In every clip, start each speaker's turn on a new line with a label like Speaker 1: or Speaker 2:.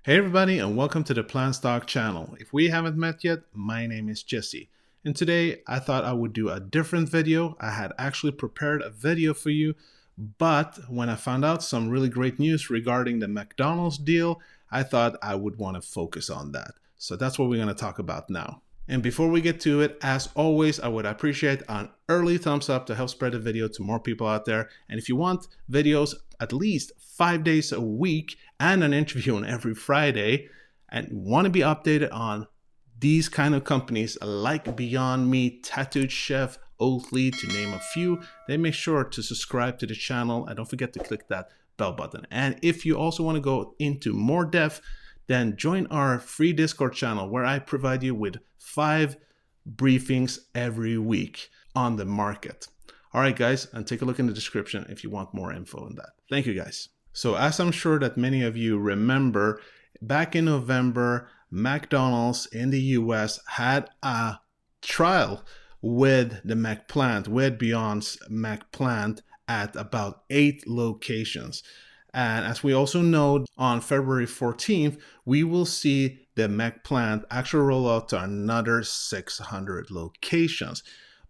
Speaker 1: Hey everybody, and welcome to the PlantStock channel. If we haven't met yet, my name is Jesse. And today I thought I would do a different video. I had actually prepared a video for you, but when I found out some really great news regarding the McDonald's deal, I thought I would want to focus on that. So that's what we're going to talk about now. And before we get to it, as always, I would appreciate an early thumbs up to help spread the video to more people out there. And if you want videos at least 5 days a week and an interview on every Friday, and want to be updated on these kind of companies like Beyond Meat, Tattooed Chef, Oatly, to name a few, then make sure to subscribe to the channel and don't forget to click that bell button. And if you also want to go into more depth, then join our free Discord channel where I provide you with 5 briefings every week on the market. All right, guys, and take a look in the description if you want more info on that. Thank you, guys. So as I'm sure that many of you remember, back in November, McDonald's in the US had a trial with the McPlant, with Beyond's McPlant at about 8 locations. And as we also know, on February 14th, we will see the McPlant actually roll out to another 600 locations.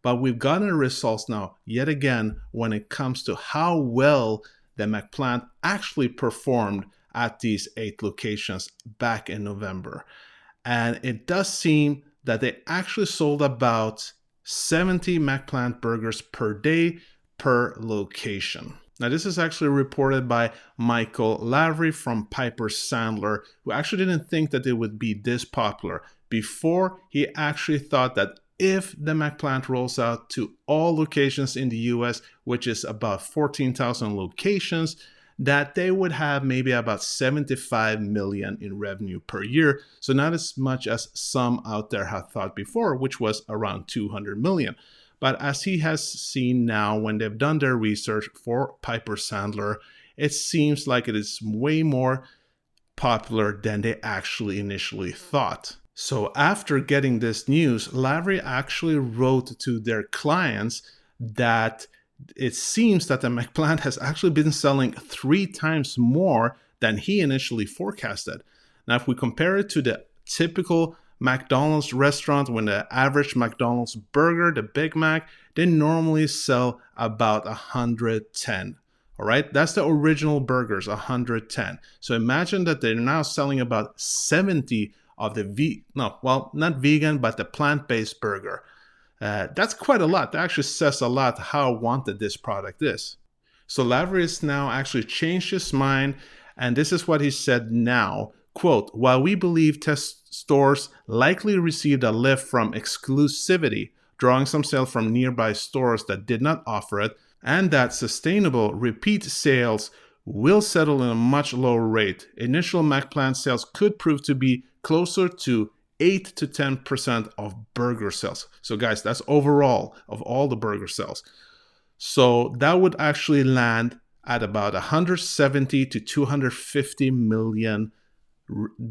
Speaker 1: But we've gotten the results now, yet again, when it comes to how well the McPlant actually performed at these 8 locations back in November. And it does seem that they actually sold about 70 McPlant burgers per day per location. Now, this is actually reported by Michael Lavery from Piper Sandler, who actually didn't think that it would be this popular. Before, he actually thought that if the McPlant rolls out to all locations in the US, which is about 14,000 locations, that they would have maybe about 75 million in revenue per year. So not as much as some out there have thought before, which was around 200 million. But as he has seen now, when they've done their research for Piper Sandler, it seems like it is way more popular than they actually initially thought. So after getting this news, Lavery actually wrote to their clients that it seems that the McPlant has actually been selling 3 times more than he initially forecasted. Now, if we compare it to the typical McDonald's restaurant, when the average McDonald's burger, the Big Mac, they normally sell about 110. All right, that's the original burgers, 110. So imagine that they're now selling about 70 of the not vegan, but the plant-based burger. That's quite a lot. That actually says a lot how wanted this product is. So Lavery has now actually changed his mind, and this is what he said now. Quote, while we believe test stores likely received a lift from exclusivity, drawing some sales from nearby stores that did not offer it, and that sustainable repeat sales will settle in a much lower rate, initial McPlant sales could prove to be closer to 8 to 10% of burger sales. So guys, that's overall of all the burger sales. So that would actually land at about 170 to 250 million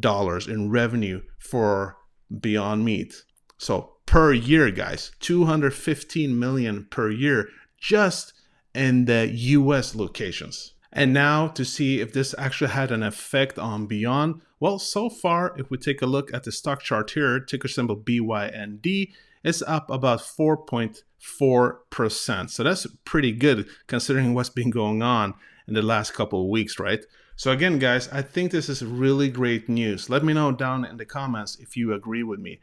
Speaker 1: dollars in revenue for Beyond Meat. So per year, guys, 215 million per year just in the US locations. And now to see if this actually had an effect on Beyond, well, so far, if we take a look at the stock chart here, ticker symbol BYND, it's up about 4.4%. So that's pretty good considering what's been going on in the last couple of weeks, right? So again, guys, I think this is really great news. Let me know down in the comments if you agree with me.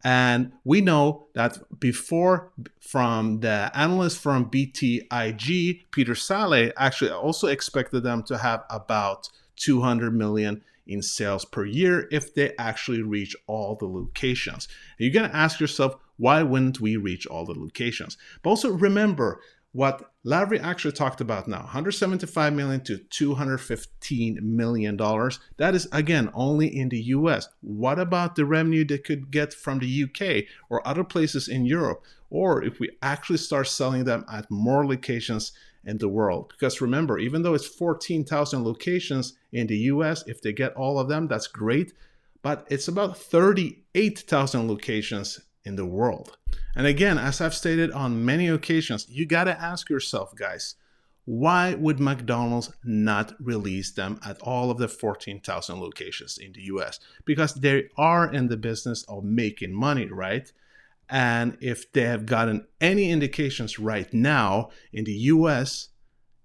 Speaker 1: And we know that before, from the analyst from BTIG, Peter Saleh, actually also expected them to have about 200 million in sales per year if they actually reach all the locations. And you're going to ask yourself, why wouldn't we reach all the locations? But also remember what Lavery actually talked about now, 175 million to 215 million dollars. That is, again, only in the US. What about the revenue they could get from the UK or other places in Europe? Or if we actually start selling them at more locations in the world? Because remember, even though it's 14,000 locations in the US, if they get all of them, that's great. But it's about 38,000 locations in the world. And again, as I've stated on many occasions, you got to ask yourself, guys, why would McDonald's not release them at all of the 14,000 locations in the US? Because they are in the business of making money, right? And if they have gotten any indications right now in the US,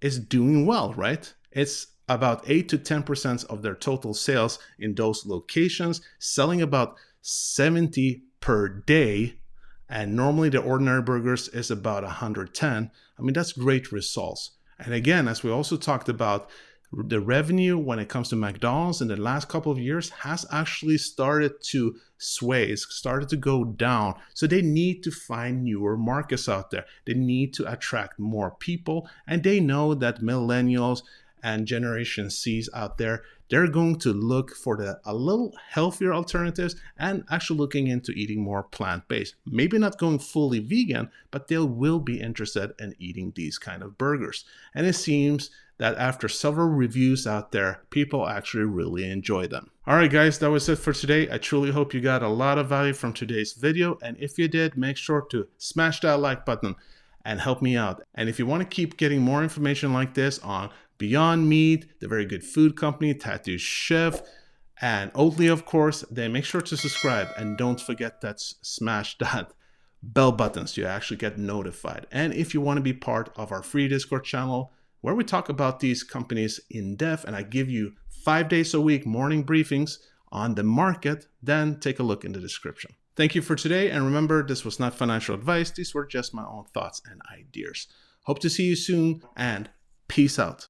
Speaker 1: it's doing well, right? It's about 8 to 10% of their total sales in those locations, selling about 70 per day. And normally the ordinary burgers is about 110. I mean, that's great results. And again, as we also talked about, the revenue when it comes to McDonald's in the last couple of years has actually started to sway, it's started to go down. So they need to find newer markets out there. They need to attract more people. And they know that millennials and Generation C's out there, they're going to look for a little healthier alternatives and actually looking into eating more plant-based. Maybe not going fully vegan, but they will be interested in eating these kind of burgers. And it seems that after several reviews out there, people actually really enjoy them. All right, guys, that was it for today. I truly hope you got a lot of value from today's video. And if you did, make sure to smash that like button and help me out. And if you want to keep getting more information like this on Beyond Meat, the Very Good Food Company, Tattoo Chef, and Oatly, of course, then make sure to subscribe. And don't forget that smash that bell button so you actually get notified. And if you want to be part of our free Discord channel, where we talk about these companies in depth and I give you 5 days a week morning briefings on the market, then take a look in the description. Thank you for today. And remember, this was not financial advice. These were just my own thoughts and ideas. Hope to see you soon and peace out.